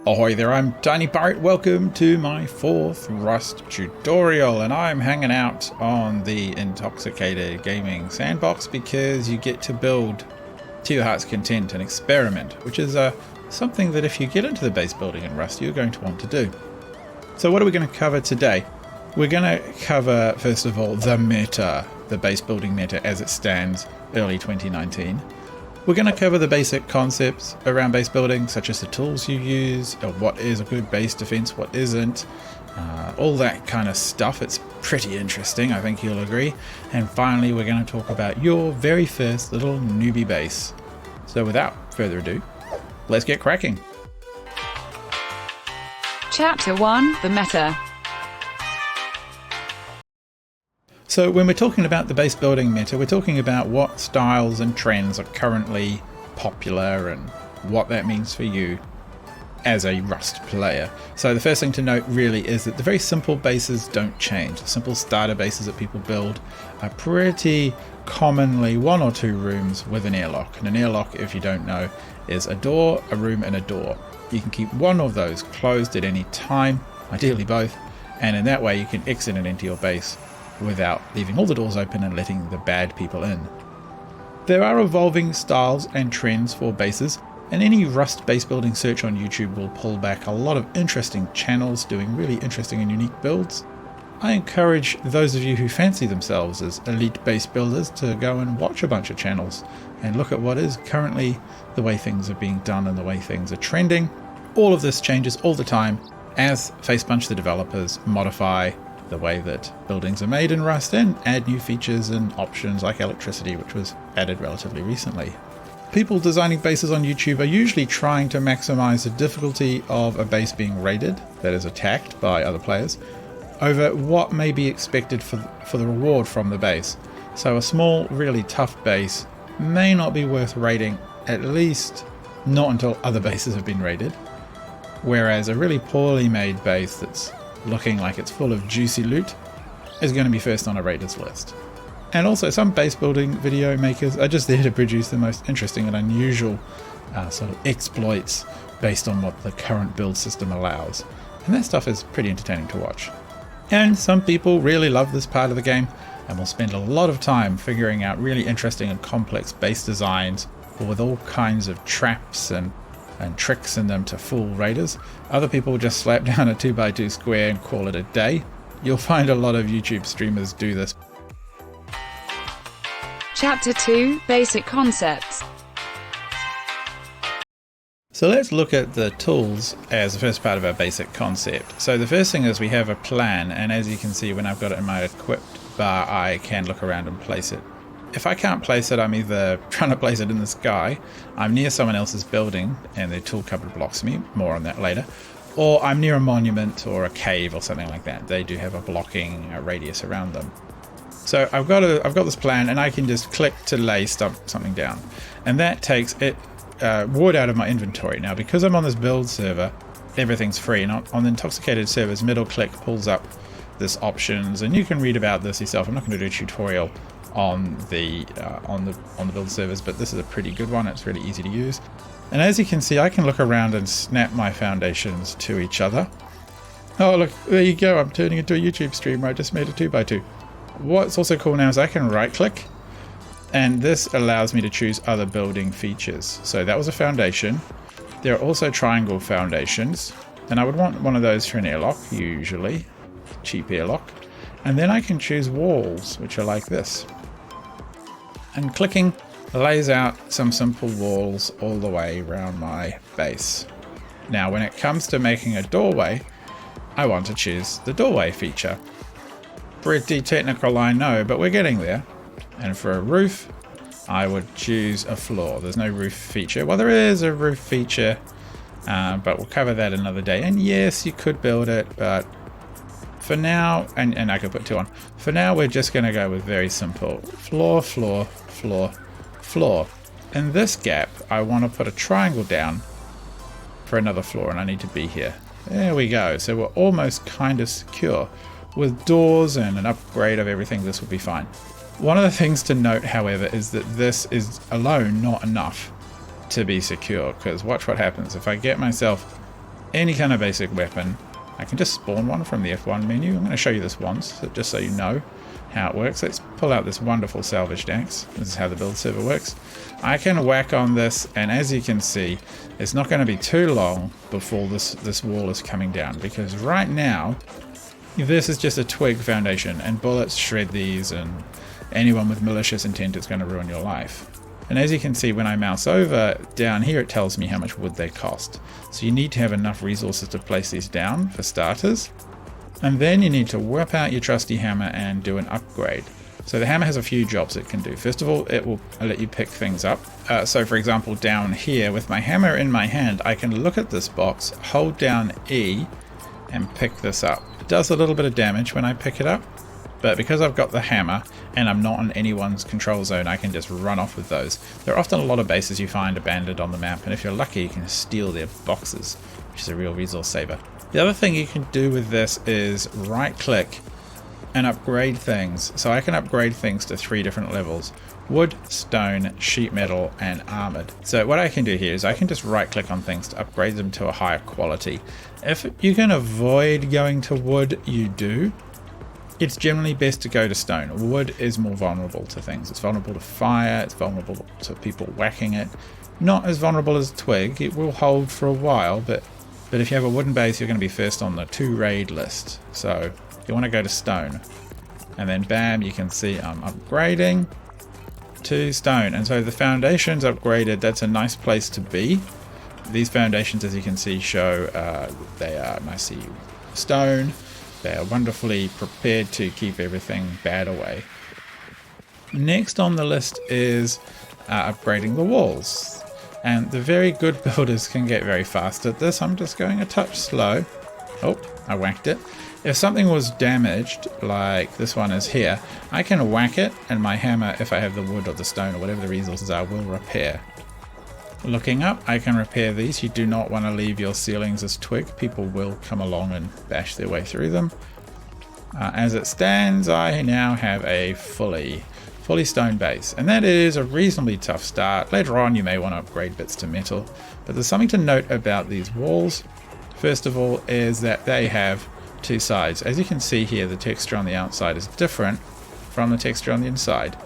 Ahoy there, I'm TinyPirate. Welcome to my 4th Rust tutorial, and I'm hanging out on the Intoxicated Gaming Sandbox because you get to build to your heart's content and experiment, which is something that if you get into the base building in Rust, you're going to want to do. So what are we going to cover today? We're going to cover, first of all, the meta, the base building meta as it stands early 2019. We're going to cover the basic concepts around base building, such as the tools you use, or what is a good base defense, what isn't, all that kind of stuff. It's pretty interesting, I think you'll agree. And finally, we're going to talk about your very first little newbie base. So without further ado, let's get cracking. Chapter 1: The Meta. So when we're talking about the base building meta, we're talking about what styles and trends are currently popular and what that means for you as a Rust player. So the first thing to note really is that the very simple bases don't change. The simple starter bases that people build are pretty commonly 1 or 2 rooms with an airlock. And an airlock, if you don't know, is a door, a room and a door. You can keep one of those closed at any time, ideally both, and in that way you can exit it into your base without leaving all the doors open and letting the bad people in. There are evolving styles and trends for bases, and any Rust base building search on YouTube will pull back a lot of interesting channels doing really interesting and unique builds. I encourage those of you who fancy themselves as elite base builders to go and watch a bunch of channels and look at what is currently the way things are being done and the way things are trending. All of this changes all the time as Facepunch, the developers, modify the way that buildings are made in Rust and add new features and options like electricity, which was added relatively recently. People designing bases on YouTube are usually trying to maximize the difficulty of a base being raided, that is attacked by other players, over what may be expected for the reward from the base. So a small, really tough base may not be worth raiding, at least not until other bases have been raided, whereas a really poorly made base that's looking like it's full of juicy loot is going to be first on a raiders list. And also some base building video makers are just there to produce the most interesting and unusual sort of exploits based on what the current build system allows. And that stuff is pretty entertaining to watch. And some people really love this part of the game and will spend a lot of time figuring out really interesting and complex base designs with all kinds of traps and tricks in them to fool raiders. Other people just slap down a 2x2 square and call it a day. You'll find a lot of YouTube streamers do this. Chapter 2: Basic Concepts. So let's look at the tools as the first part of our basic concept. So the first thing is we have a plan, and as you can see when I've got it in my equipped bar, I can look around and place it. If I can't place it, I'm either trying to place it in the sky, I'm near someone else's building and their tool cupboard blocks me, more on that later, or I'm near a monument or a cave or something like that. They do have a blocking radius around them. So I've got this plan and I can just click to lay something down, and that takes it wood out of my inventory. Now because I'm on this build server, everything's free, and on the Intoxicated servers, middle click pulls up this options, and you can read about this yourself. I'm not going to do a tutorial on the build servers, but this is a pretty good one. It's really easy to use, and as you can see, I can look around and snap my foundations to each other. Oh look, there you go, I'm turning into a YouTube stream where I just made a 2x2. What's also cool now is I can right click, and this allows me to choose other building features. So that was a foundation. There are also triangle foundations, and I would want one of those for an airlock, usually cheap airlock. And then I can choose walls, which are like this. And clicking lays out some simple walls all the way around my base. Now when it comes to making a doorway, I want to choose the doorway feature. Pretty technical, I know, but we're getting there. And for a roof, I would choose a floor. There's no roof feature. Well, there is a roof feature, but we'll cover that another day. And yes, you could build it, but for now, and I could put 2 on. For now, we're just going to go with very simple floor, floor, floor, floor. In this gap, I want to put a triangle down for another floor, and I need to be here. There we go. So we're almost kind of secure. With doors and an upgrade of everything, this will be fine. One of the things to note, however, is that this is alone not enough to be secure, because watch what happens. If I get myself any kind of basic weapon. I can just spawn one from the F1 menu. I'm going to show you this once, just so you know how it works. Let's pull out this wonderful salvaged axe. This is how the build server works. I can whack on this, and as you can see, it's not going to be too long before this wall is coming down, because right now this is just a twig foundation, and bullets shred these, and anyone with malicious intent is going to ruin your life. And as you can see, when I mouse over, down here it tells me how much wood they cost. So you need to have enough resources to place these down, for starters. And then you need to whip out your trusty hammer and do an upgrade. So the hammer has a few jobs it can do. First of all, it will let you pick things up. So for example, down here, with my hammer in my hand, I can look at this box, hold down E, and pick this up. It does a little bit of damage when I pick it up, but because I've got the hammer and I'm not in anyone's control zone, I can just run off with those. There are often a lot of bases you find abandoned on the map, and if you're lucky you can steal their boxes, which is a real resource saver. The other thing you can do with this is right click and upgrade things. So I can upgrade things to 3 different levels: wood, stone, sheet metal, and armored. So what I can do here is I can just right click on things to upgrade them to a higher quality. If you can avoid going to wood, you do. It's generally best to go to stone. Wood is more vulnerable to things. It's vulnerable to fire, it's vulnerable to people whacking it. Not as vulnerable as twig. It will hold for a while, but if you have a wooden base, you're going to be first on the 2 raid list. So you want to go to stone. And then bam, you can see I'm upgrading to stone. And so the foundation's upgraded. That's a nice place to be. These foundations, as you can see, show they are nicely stone. They are wonderfully prepared to keep everything bad away. Next on the list is upgrading the walls. And the very good builders can get very fast at this. I'm just going a touch slow. Oh, I whacked it. If something was damaged, like this one is here, I can whack it, and my hammer, if I have the wood or the stone or whatever the resources are, will repair. Looking up, I can repair these. You do not want to leave your ceilings as twig. People will come along and bash their way through them. As it stands, I now have a fully stone base, and that is a reasonably tough start. Later on you may want to upgrade bits to metal, but there's something to note about these walls. First of all is that they have 2 sides. As you can see here, the texture on the outside is different from the texture on the inside.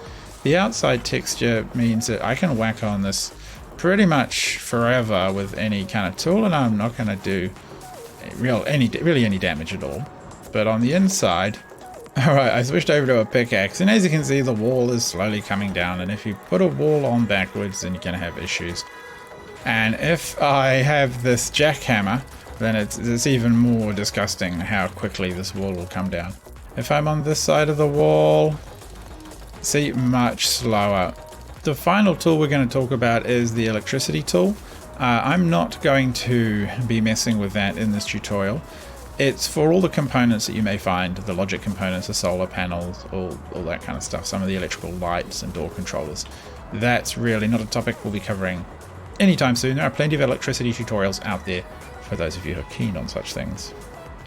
The outside texture means that I can whack on this pretty much forever with any kind of tool, and I'm not going to do really any damage at all. But on the inside, alright, I switched over to a pickaxe, and as you can see, the wall is slowly coming down, and if you put a wall on backwards, then you're going to have issues. And if I have this jackhammer, then it's even more disgusting how quickly this wall will come down. If I'm on this side of the wall, see, much slower. The final tool we're going to talk about is the electricity tool. I'm not going to be messing with that in this tutorial. It's for all the components that you may find, the logic components, the solar panels, all that kind of stuff, some of the electrical lights and door controllers. That's really not a topic we'll be covering anytime soon. There are plenty of electricity tutorials out there for those of you who are keen on such things.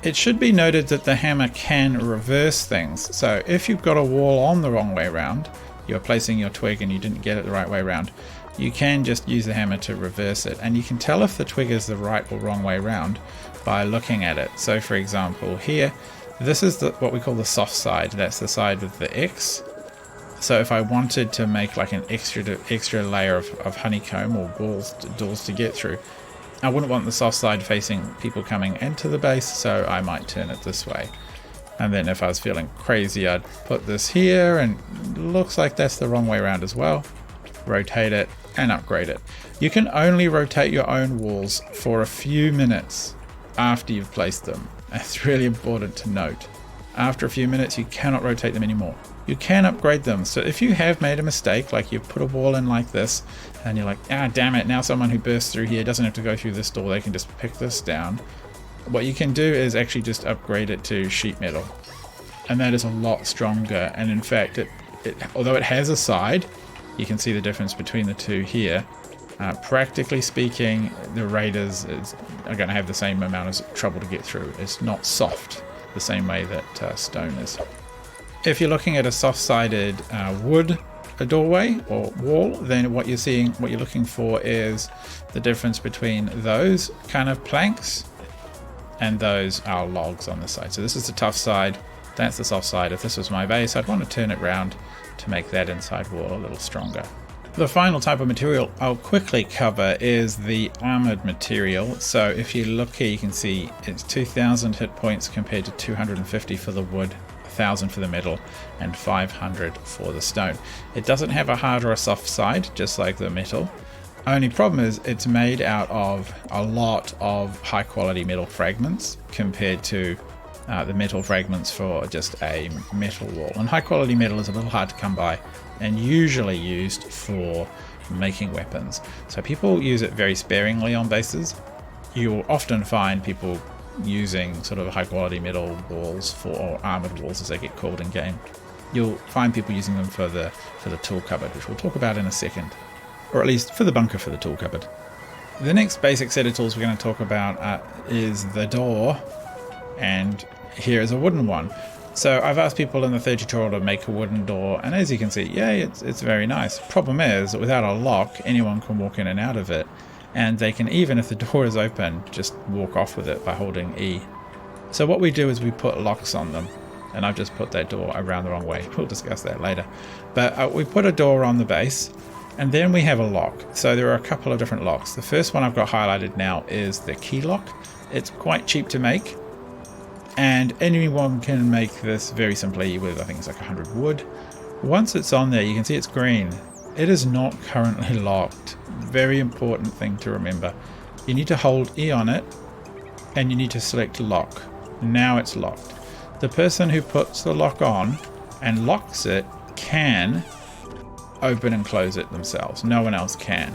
It should be noted that the hammer can reverse things. So if you've got a wall on the wrong way around, you're placing your twig and you didn't get it the right way around, you can just use the hammer to reverse it. And you can tell if the twig is the right or wrong way around by looking at it. So for example here, this is what we call the soft side. That's the side with the X. So if I wanted to make like an extra layer of honeycomb or doors to get through, I wouldn't want the soft side facing people coming into the base, so I might turn it this way. And then if I was feeling crazy, I'd put this here, and it looks like that's the wrong way around as well. Rotate it and upgrade it. You can only rotate your own walls for a few minutes after you've placed them. That's really important to note. After a few minutes, you cannot rotate them anymore. You can upgrade them. So if you have made a mistake, like you've put a wall in like this, and you're like, ah, damn it, now someone who bursts through here doesn't have to go through this door, they can just pick this down. What you can do is actually just upgrade it to sheet metal. And that is a lot stronger. And in fact, although it has a side, you can see the difference between the two here. Practically speaking, the raiders are going to have the same amount of trouble to get through. It's not soft the same way that stone is. If you're looking at a soft-sided wood doorway or wall, then what you're looking for is the difference between those kind of planks and those are logs on the side. So this is the tough side, that's the soft side. If this was my base, I'd want to turn it round to make that inside wall a little stronger. The final type of material I'll quickly cover is the armored material. So if you look here, you can see it's 2000 hit points compared to 250 for the wood, 1000 for the metal, and 500 for the stone. It doesn't have a hard or a soft side, just like the metal. Only problem is it's made out of a lot of high quality metal fragments compared to the metal fragments for just a metal wall. And high quality metal is a little hard to come by and usually used for making weapons. So people use it very sparingly on bases. You'll often find people using sort of high quality metal walls or armored walls as they get called in game. You'll find people using them for the tool cupboard, which we'll talk about in a second, or at least for the bunker for the tool cupboard. The next basic set of tools we're going to talk about is the door, and here is a wooden one. So I've asked people in the third tutorial to make a wooden door, and as you can see, yeah, it's very nice. Problem is that without a lock, anyone can walk in and out of it, and they can, even if the door is open, just walk off with it by holding E. So what we do is we put locks on them, and I've just put that door around the wrong way. We'll discuss that later. But we put a door on the base, and then we have a lock. So there are a couple of different locks. The first one I've got highlighted now is the key lock. It's quite cheap to make, and anyone can make this very simply with, I think it's like 100 wood. Once it's on there, you can see it's green. It is not currently locked. Very important thing to remember. You need to hold E on it, and you need to select lock. Now it's locked. The person who puts the lock on and locks it can open and close it themselves. No one else can,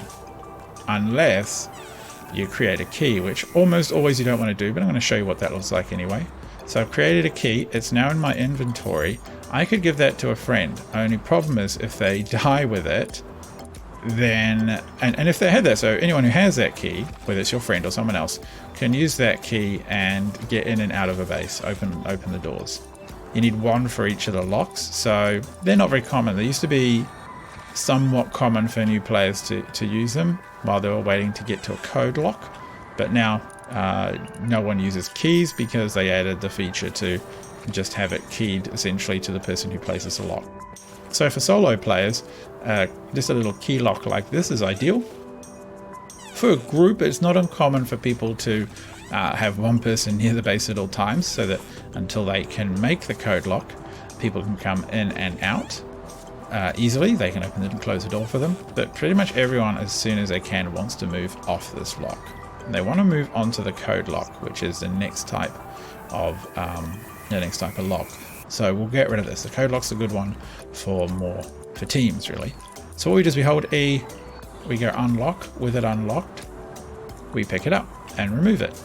unless you create a key, which almost always you don't want to do, but I'm going to show you what that looks like anyway. So I've created a key. It's now in my inventory. I could give that to a friend. Only problem is if they die with it, then, and if they had that, so anyone who has that key, whether it's your friend or someone else, can use that key and get in and out of a base, open the doors. You need one for each of the locks, so they're not very common. They used to be somewhat common for new players to use them while they were waiting to get to a code lock, but now no one uses keys because they added the feature to just have it keyed essentially to the person who places a lock. So for solo players, just a little key lock like this is ideal. For a group, it's not uncommon for people to have one person near the base at all times, so that until they can make the code lock, people can come in and out easily. They can open it and close the door for them, but pretty much everyone, as soon as they can, wants to move off this lock. And they want to move onto the code lock, which is the next type of lock. So we'll get rid of this. The code lock's a good one for teams, really. So what we do is we hold E, we go unlock. With it unlocked, we pick it up and remove it.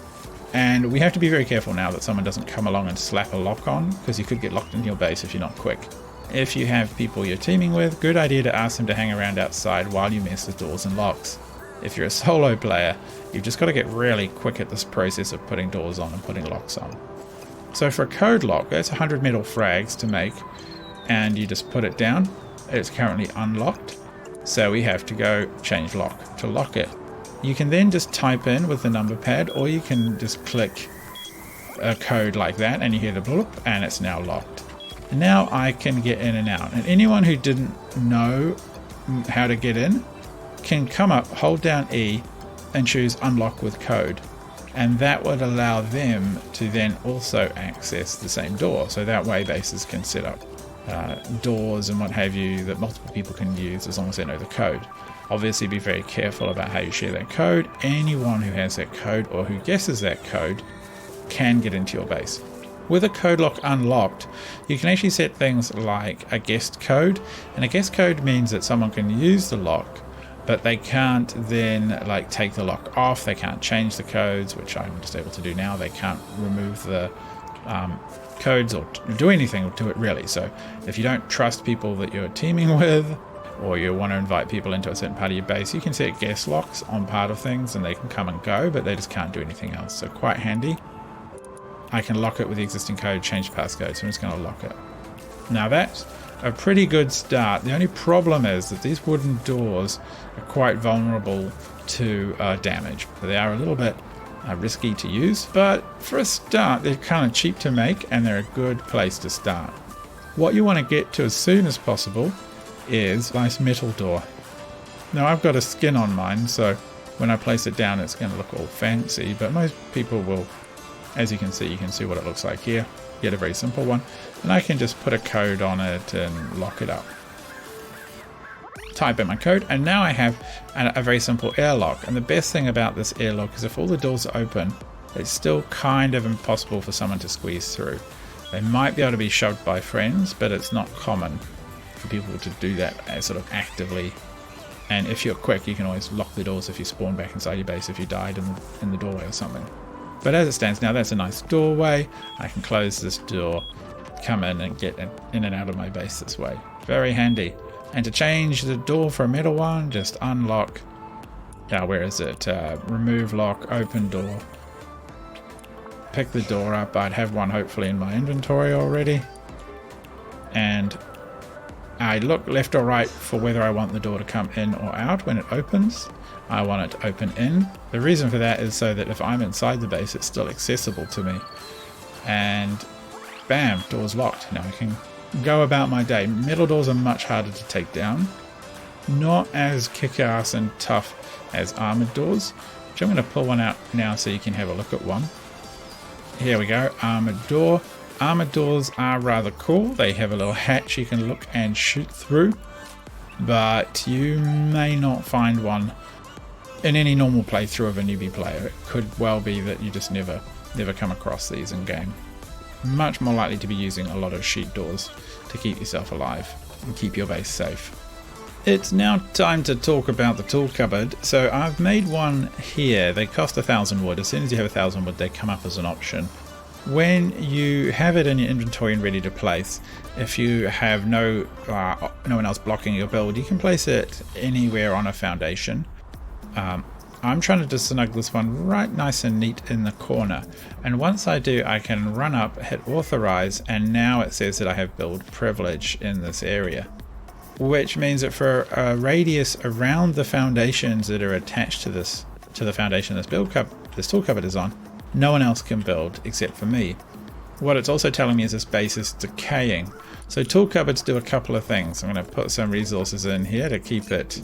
And we have to be very careful now that someone doesn't come along and slap a lock on, because you could get locked into your base if you're not quick. If you have people you're teaming with, good idea to ask them to hang around outside while you mess with doors and locks. If you're a solo player, you've just got to get really quick at this process of putting doors on and putting locks on. So for a code lock, that's 100 metal frags to make, and you just put it down. It's currently unlocked, so we have to go change lock to lock it. You can then just type in with the number pad, or you can just click a code like that and you hear the bloop and it's now locked. And now I can get in and out, and anyone who didn't know how to get in can come up, hold down E and choose unlock with code, and that would allow them to then also access the same door. So that way bases can set up doors and what have you that multiple people can use as long as they know the code. Obviously be very careful about how you share that code. Anyone who has that code or who guesses that code can get into your base. With a code lock unlocked, you can actually set things like a guest code, and a guest code means that someone can use the lock, but they can't then take the lock off. They can't change the codes, which I'm just able to do now. They can't remove the codes or do anything to it, really. So if you don't trust people that you're teaming with, or you want to invite people into a certain part of your base, you can set guest locks on part of things and they can come and go, but they just can't do anything else. So quite handy. I can lock it with the existing code, change passcode, so I'm just going to lock it. Now that's a pretty good start. The only problem is that these wooden doors are quite vulnerable to damage. They are a little bit risky to use, but for a start they're kind of cheap to make and they're a good place to start. What you want to get to as soon as possible is a nice metal door. Now I've got a skin on mine, so when I place it down it's going to look all fancy, but most people will, as you can see what it looks like here. Get a very simple one, and I can just put a code on it and lock it up. Type in my code, and now I have a very simple airlock. And the best thing about this airlock is if all the doors are open, it's still kind of impossible for someone to squeeze through. They might be able to be shoved by friends, but it's not common for people to do that sort of actively. And if you're quick, you can always lock the doors if you spawn back inside your base if you died in the doorway or something. But as it stands now, that's a nice doorway. I can close this door, come in and get in and out of my base this way. Very handy. And to change the door for a metal one, just unlock. Where is it? Remove lock, open door. Pick the door up. I'd have one hopefully in my inventory already. And I look left or right for whether I want the door to come in or out when it opens. I want it to open in. The reason for that is so that if I'm inside the base, it's still accessible to me. And bam, door's locked. Now I can go about my day. Metal doors are much harder to take down. Not as kick-ass and tough as armored doors, which I'm going to pull one out now so you can have a look at one. Here we go, armored door. Armored doors are rather cool. They have a little hatch you can look and shoot through, but you may not find one in any normal playthrough of a newbie player. It could well be that you just never come across these in game. Much more likely to be using a lot of sheet doors to keep yourself alive and keep your base safe. It's now time to talk about the tool cupboard. So I've made one here. They cost 1,000 wood. As soon as you have 1,000 wood, they come up as an option. When you have it in your inventory and ready to place, if you have no one else blocking your build, you can place it anywhere on a foundation. I'm trying to just snug this one right nice and neat in the corner, and once I do, I can run up, hit authorize, and now it says that I have build privilege in this area, which means that for a radius around the foundations that are attached to the foundation this tool cupboard is on, no one else can build except for me. What it's also telling me is this base is decaying. So tool cupboards do a couple of things. I'm going to put some resources in here to keep it.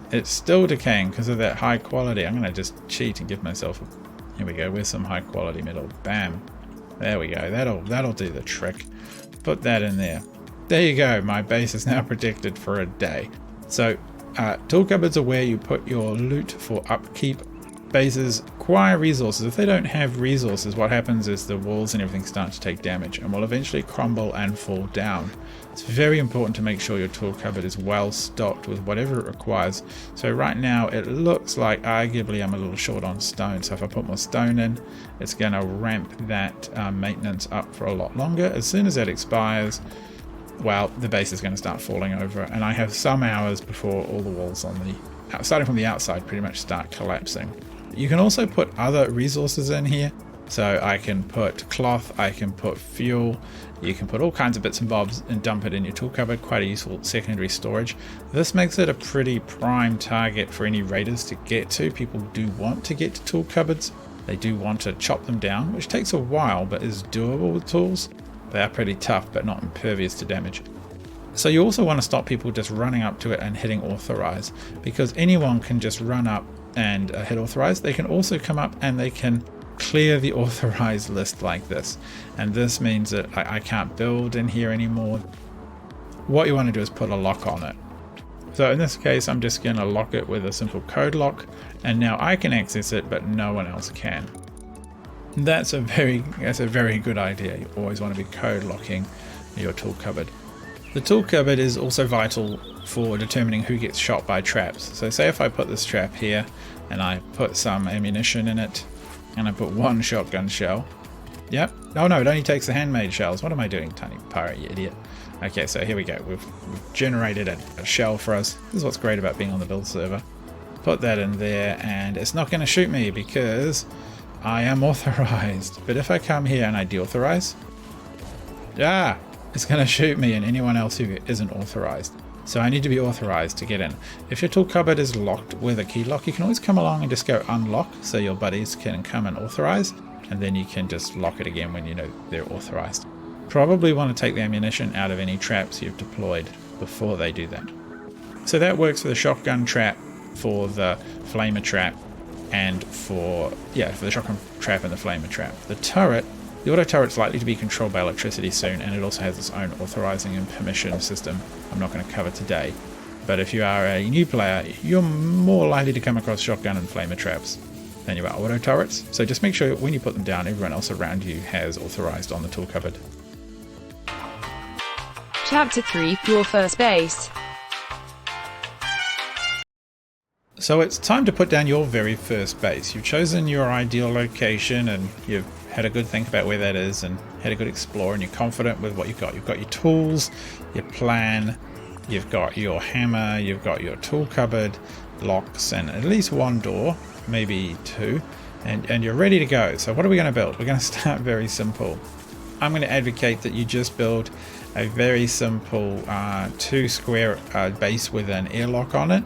It's still decaying because of that high quality. I'm going to just cheat and give myself here we go, with some high quality metal. Bam. There we go. That'll do the trick. Put that in there. There you go. My base is now protected for a day. So tool cupboards are where you put your loot for upkeep. Bases acquire resources. If they don't have resources, what happens is the walls and everything start to take damage and will eventually crumble and fall down. It's very important to make sure your tool cupboard is well stocked with whatever it requires. So right now it looks like arguably I'm a little short on stone, so if I put more stone in, it's going to ramp that maintenance up for a lot longer. As soon as that expires, well, the base is going to start falling over, and I have some hours before all the walls on the starting from the outside pretty much start collapsing. You can also put other resources in here. So I can put cloth, I can put fuel, you can put all kinds of bits and bobs and dump it in your tool cupboard. Quite a useful secondary storage. This makes it a pretty prime target for any raiders to get to. People do want to get to tool cupboards. They do want to chop them down, which takes a while but is doable with tools. They are pretty tough but not impervious to damage. So you also want to stop people just running up to it and hitting authorize, because anyone can just run up and hit authorize. They can also come up and they can clear the authorized list like this, and this means that I can't build in here anymore. What you want to do is put a lock on it. So in this case I'm just going to lock it with a simple code lock, and now I can access it but no one else can. That's a very good idea. You always want to be code locking your tool cupboard. The tool cupboard is also vital for determining who gets shot by traps. So say if I put this trap here and I put some ammunition in it and I put one shotgun shell. Yep. Oh no, it only takes the handmade shells. What am I doing, TinyPirate, you idiot? Okay, so here we go. We've generated a shell for us. This is what's great about being on the build server. Put that in there and it's not going to shoot me because I am authorized. But if I come here and I deauthorize, it's going to shoot me and anyone else who isn't authorized. So I need to be authorized to get in. If your tool cupboard is locked with a key lock, you can always come along and just go unlock so your buddies can come and authorize, and then you can just lock it again when you know they're authorized. Probably want to take the ammunition out of any traps you've deployed before they do that. So that works for the shotgun trap, for the flamer trap, and for the shotgun trap and the flamer trap. The turret, the auto turret's likely to be controlled by electricity soon, and it also has its own authorizing and permission system I'm not going to cover today. But if you are a new player, you're more likely to come across shotgun and flamer traps than you are auto turrets. So just make sure when you put them down, everyone else around you has authorized on the tool cupboard. Chapter 3, your first base. So it's time to put down your very first base. You've chosen your ideal location and you've had a good think about where that is and had a good explore, and you're confident with what you've got. You've got your tools, your plan, you've got your hammer, you've got your tool cupboard, locks, and at least one door, maybe two, and you're ready to go. So what are we going to build? We're going to start very simple. I'm going to advocate that you just build a very simple 2 square base with an airlock on it.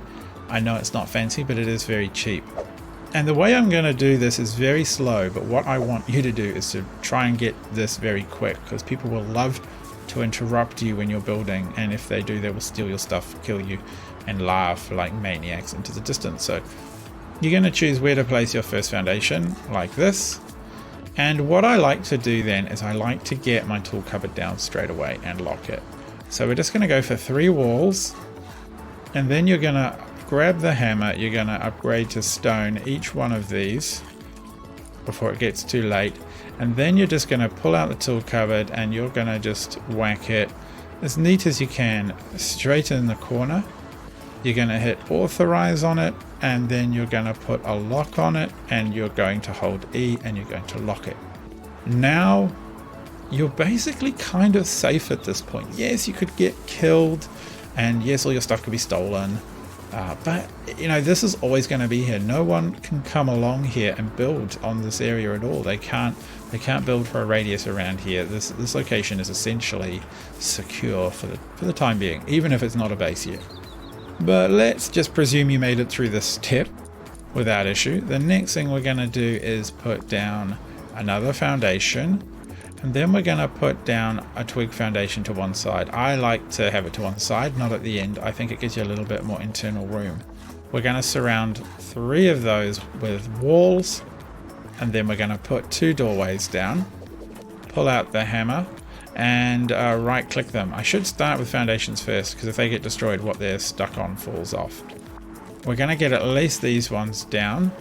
I know it's not fancy, but it is very cheap. And the way I'm going to do this is very slow, but what I want you to do is to try and get this very quick, because people will love to interrupt you when you're building, and if they do, they will steal your stuff, kill you, and laugh like maniacs into the distance. So you're going to choose where to place your first foundation, like this. And what I like to do then is I like to get my tool cupboard down straight away and lock it. So we're just going to go for 3 walls, and then you're going to grab the hammer, you're going to upgrade to stone each one of these before it gets too late, and then you're just going to pull out the tool cupboard and you're going to just whack it as neat as you can straight in the corner. You're going to hit authorize on it, and then you're going to put a lock on it, and you're going to hold E and you're going to lock it. Now you're basically kind of safe at this point. Yes, you could get killed, and yes, all your stuff could be stolen. But you know, this is always going to be here. No one can come along here and build on this area at all. They can't build for a radius around here. This location is essentially secure for the time being, even if it's not a base yet. But let's just presume you made it through this step without issue. The next thing we're going to do is put down another foundation, and then we're going to put down a twig foundation to one side. I like to have it to one side, not at the end. I think it gives you a little bit more internal room. We're going to surround 3 of those with walls, and then we're going to put 2 doorways down, pull out the hammer, and right click them. I should start with foundations first, because if they get destroyed, what they're stuck on falls off. We're going to get at least these ones down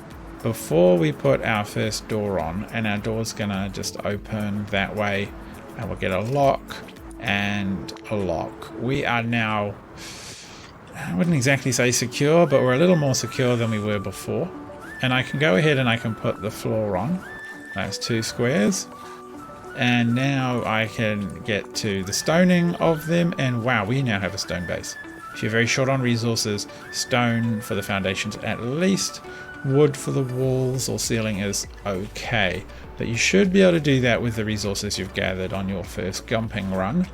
before we put our first door on, and our door's gonna just open that way, and we'll get a lock and a lock. We are now, I wouldn't exactly say secure, but we're a little more secure than we were before. And I can go ahead and I can put the floor on. That's 2 squares. And now I can get to the stoning of them, and wow, we now have a stone base. If you're very short on resources, stone for the foundations at least. Wood for the walls or ceiling is okay, but you should be able to do that with the resources you've gathered on your first gumping run.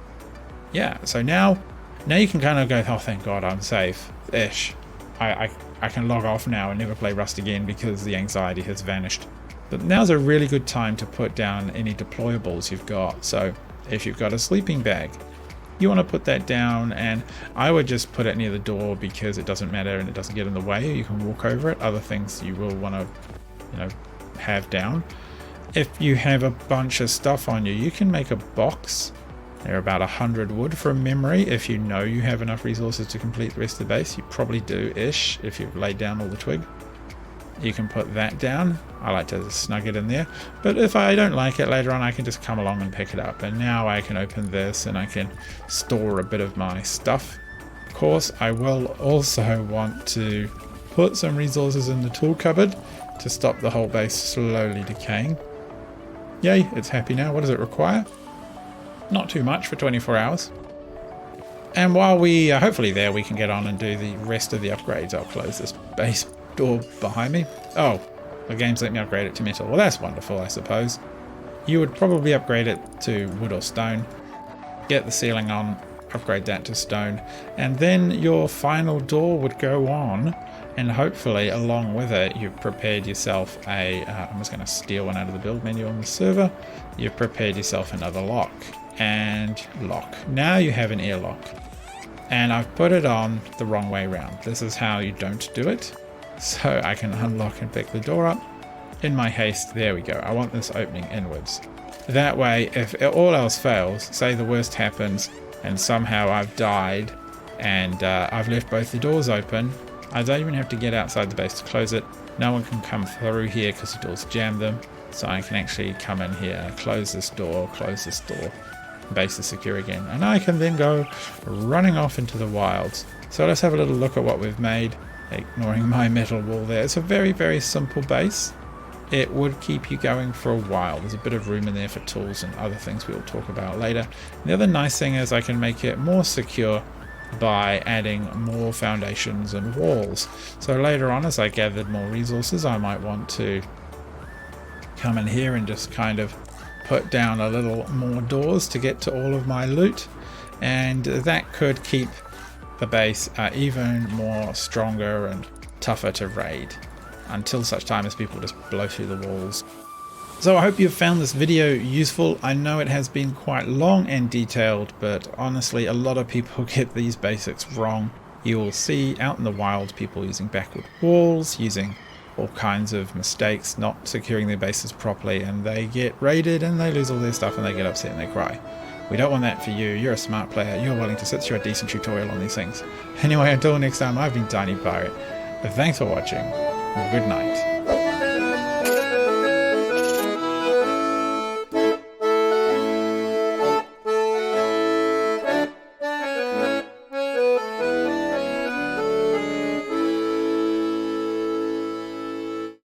Yeah, so now you can kind of go, oh thank god I'm safe ish. I can log off now and never play Rust again because the anxiety has vanished. But now's a really good time to put down any deployables you've got. So if you've got a sleeping bag, you want to put that down, and I would just put it near the door because it doesn't matter and it doesn't get in the way. You can walk over it. Other things you will want to, have down. If you have a bunch of stuff on you, you can make a box. They're about 100 wood from memory. If you know you have enough resources to complete the rest of the base, you probably do-ish if you've laid down all the twig. You can put that down. I like to snug it in there, but if I don't like it later on, I can just come along and pick it up. And now I can open this and I can store a bit of my stuff. Of course, I will also want to put some resources in the tool cupboard to stop the whole base slowly decaying. Yay, it's happy now. What does it require? Not too much for 24 hours. And while we are hopefully there, we can get on and do the rest of the upgrades. I'll close this base door behind me. Oh, the game's let me upgrade it to metal. Well, that's wonderful, I suppose. You would probably upgrade it to wood or stone. Get the ceiling on upgrade that to stone, and then your final door would go on, and hopefully along with it you've prepared yourself a I'm just going to steal one out of the build menu on the server. You've prepared yourself another lock and lock. Now you have an airlock, and I've put it on the wrong way around. This is how you don't do it. So I can unlock and pick the door up in my haste. There we go. I want this opening inwards. That way, if all else fails, say the worst happens and somehow I've died and I've left both the doors open, I don't even have to get outside the base to close it. No one can come through here because the doors jam them. So I can actually come in here, close this door, base is secure again. And I can then go running off into the wilds. So let's have a little look at what we've made, ignoring my metal wall there. It's a very, very simple base. It would keep you going for a while. There's a bit of room in there for tools and other things we'll talk about later. And the other nice thing is I can make it more secure by adding more foundations and walls. So later on, as I gathered more resources, I might want to come in here and just kind of put down a little more doors to get to all of my loot, and that could keep the base even more stronger and tougher to raid until such time as people just blow through the walls. So I hope you've found this video useful. I know it has been quite long and detailed, but honestly a lot of people get these basics wrong. You will see out in the wild people using backward walls, using all kinds of mistakes, not securing their bases properly, and they get raided and they lose all their stuff and they get upset and they cry. We don't want that for you. You're a smart player. You're willing to sit through a decent tutorial on these things. Anyway, until next time, I've been TinyPirate. Thanks for watching. Good night.